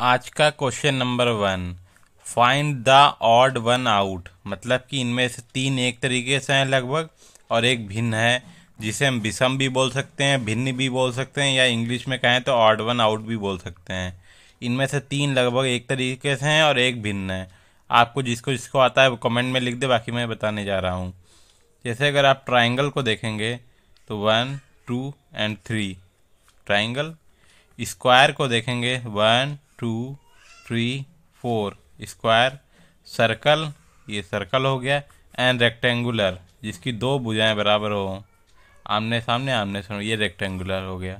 आज का question number 1, find the odd one out. मतलब कि इनमें से तीन एक तरीके से हैं लगभग और एक भिन्न है, जिसे हम विषम भी बोल सकते हैं, भिन्न भी बोल सकते हैं, या इंग्लिश में कहें तो ऑड वन आउट भी बोल सकते हैं। इनमें से तीन लगभग एक तरीके से हैं और एक भिन्न है। आपको जिसको जिसको आता है वो कमेंट में लिख दे, बाकी मैं बताने जा रहा हूँ। जैसे अगर आप ट्राइंगल को देखेंगे तो 1 2 एंड 3 ट्राइंगल। स्क्वायर को देखेंगे 1 2 3 4 स्क्वायर। सर्कल, ये सर्कल हो गया। एंड रेक्टेंगुलर, जिसकी दो भुजाएं बराबर हो, आमने सामने, ये रेक्टेंगुलर हो गया।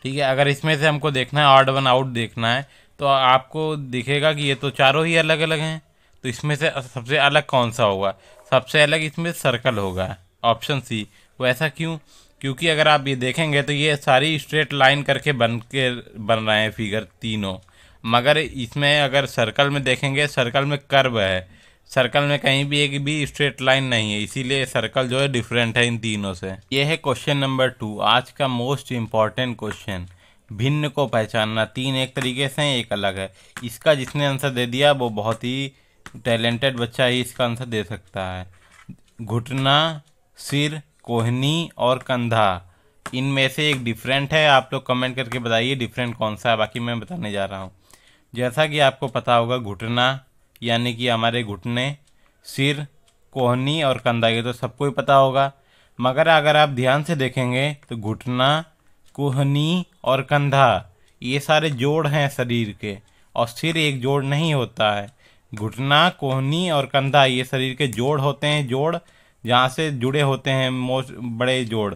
ठीक है, अगर इसमें से हमको देखना है ऑड वन आउट देखना है तो आपको दिखेगा कि ये तो चारों ही अलग अलग हैं, तो इसमें से सबसे अलग कौन सा होगा? सबसे अलग इसमें सर्कल होगा, ऑप्शन सी। वो ऐसा क्यों? क्योंकि अगर आप ये देखेंगे तो ये सारी स्ट्रेट लाइन करके बन रहे हैं फिगर तीनों, मगर इसमें अगर सर्कल में देखेंगे, सर्कल में कर्व है, सर्कल में कहीं भी एक भी स्ट्रेट लाइन नहीं है, इसीलिए सर्कल जो है डिफरेंट है इन तीनों से। ये है क्वेश्चन नंबर 2, आज का मोस्ट इम्पॉर्टेंट क्वेश्चन। भिन्न को पहचानना। तीन एक तरीके से हैं, एक अलग है। इसका जिसने आंसर दे दिया वो बहुत ही टैलेंटेड बच्चा ही इसका आंसर दे सकता है। घुटना, सिर, कोहनी और कंधा, इनमें से एक डिफरेंट है। आप लोग कमेंट करके बताइए डिफरेंट कौन सा है, बाकी मैं बताने जा रहा हूँ। जैसा कि आपको पता होगा, घुटना यानी कि हमारे घुटने, सिर, कोहनी और कंधा, ये तो सबको ही पता होगा। मगर अगर आप ध्यान से देखेंगे तो घुटना, कोहनी और कंधा ये सारे जोड़ हैं शरीर के, और सिर एक जोड़ नहीं होता है। घुटना, कोहनी और कंधा ये शरीर के जोड़ होते हैं, जोड़ जहाँ से जुड़े होते हैं मोस्ट बड़े जोड़,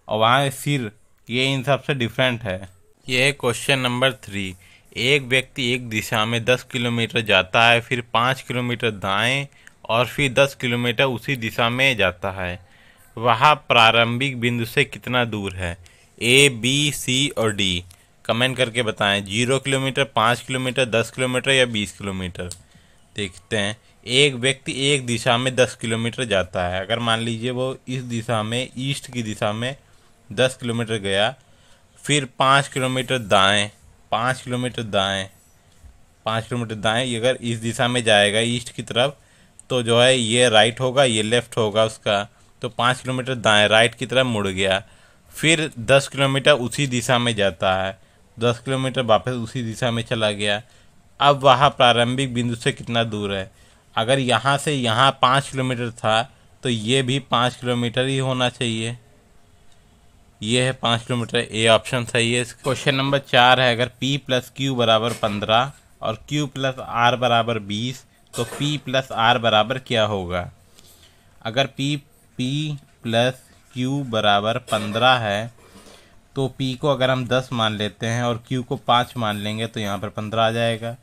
और वहाँ सिर, ये इन सब से डिफरेंट है। ये है क्वेश्चन नंबर 3। एक व्यक्ति एक दिशा में 10 किलोमीटर जाता है, फिर 5 किलोमीटर दाएं और फिर 10 किलोमीटर उसी दिशा में जाता है। वह प्रारंभिक बिंदु से कितना दूर है? ए, बी, सी और डी। कमेंट करके बताएं। 0 किलोमीटर, 5 किलोमीटर, 10 किलोमीटर या 20 किलोमीटर। देखते हैं। एक व्यक्ति एक दिशा में 10 किलोमीटर जाता है। अगर मान लीजिए वो इस दिशा में, ईस्ट की दिशा में 10 किलोमीटर गया, फिर 5 किलोमीटर दाएं, 5 किलोमीटर दाएं, 5 किलोमीटर दाएं, ये अगर इस दिशा में जाएगा ईस्ट की तरफ, तो जो है ये राइट होगा, ये लेफ्ट होगा उसका। तो 5 किलोमीटर दाएं राइट की तरफ मुड़ गया, फिर 10 किलोमीटर उसी दिशा में जाता है, 10 किलोमीटर वापस उसी दिशा में चला गया। अब वह प्रारंभिक बिंदु से कितना दूर है? अगर यहाँ से यहाँ 5 किलोमीटर था तो ये भी 5 किलोमीटर ही होना चाहिए। ये है 5 किलोमीटर, ए ऑप्शन सही है। क्वेश्चन नंबर 4 है, अगर P प्लस क्यू बराबर 15 और Q प्लस R बराबर 20 तो P प्लस R बराबर क्या होगा? अगर P प्लस Q बराबर 15 है तो P को अगर हम 10 मान लेते हैं और Q को 5 मान लेंगे तो यहाँ पर 15 आ जाएगा।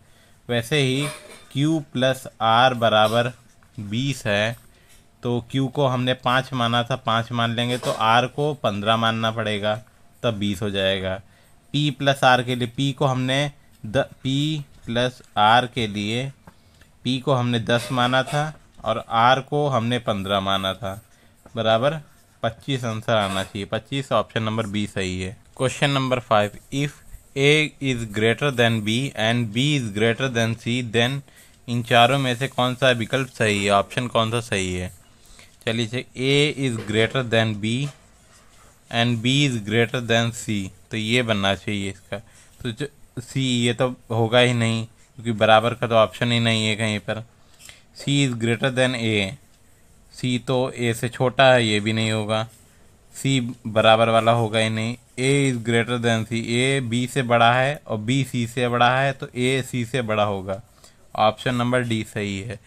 वैसे ही Q प्लस R बराबर 20 है, तो Q को हमने 5 माना था, 5 मान लेंगे तो R को 15 मानना पड़ेगा, तब 20 हो जाएगा। P प्लस R के लिए P प्लस R के लिए P को हमने 10 माना था और R को हमने 15 माना था, बराबर 25 आंसर आना चाहिए। 25, ऑप्शन नंबर बी सही है। Question number 5, if A is greater than B and B is greater than C, then इन चारों में से कौन सा विकल्प सही है? ऑप्शन कौन सा सही है? चलिए, A is greater than B and B is greater than C, तो ये बनना चाहिए इसका। तो C ये तो होगा ही नहीं, क्योंकि बराबर का तो ऑप्शन ही नहीं है कहीं पर। C is greater then A, C तो A से छोटा है, ये भी नहीं होगा। C बराबर वाला होगा ही नहीं। A is greater than C, A B से बड़ा है और B C से बड़ा है, तो A C से बड़ा होगा। ऑप्शन नंबर डी सही है।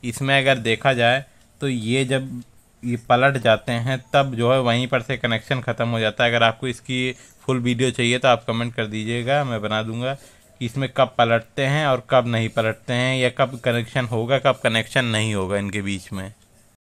इसमें अगर देखा जाए तो ये जब ये पलट जाते हैं तब जो है वहीं पर से कनेक्शन ख़त्म हो जाता है। अगर आपको इसकी फुल वीडियो चाहिए तो आप कमेंट कर दीजिएगा, मैं बना दूंगा कि इसमें कब पलटते हैं और कब नहीं पलटते हैं, या कब कनेक्शन होगा, कब कनेक्शन नहीं होगा इनके बीच में।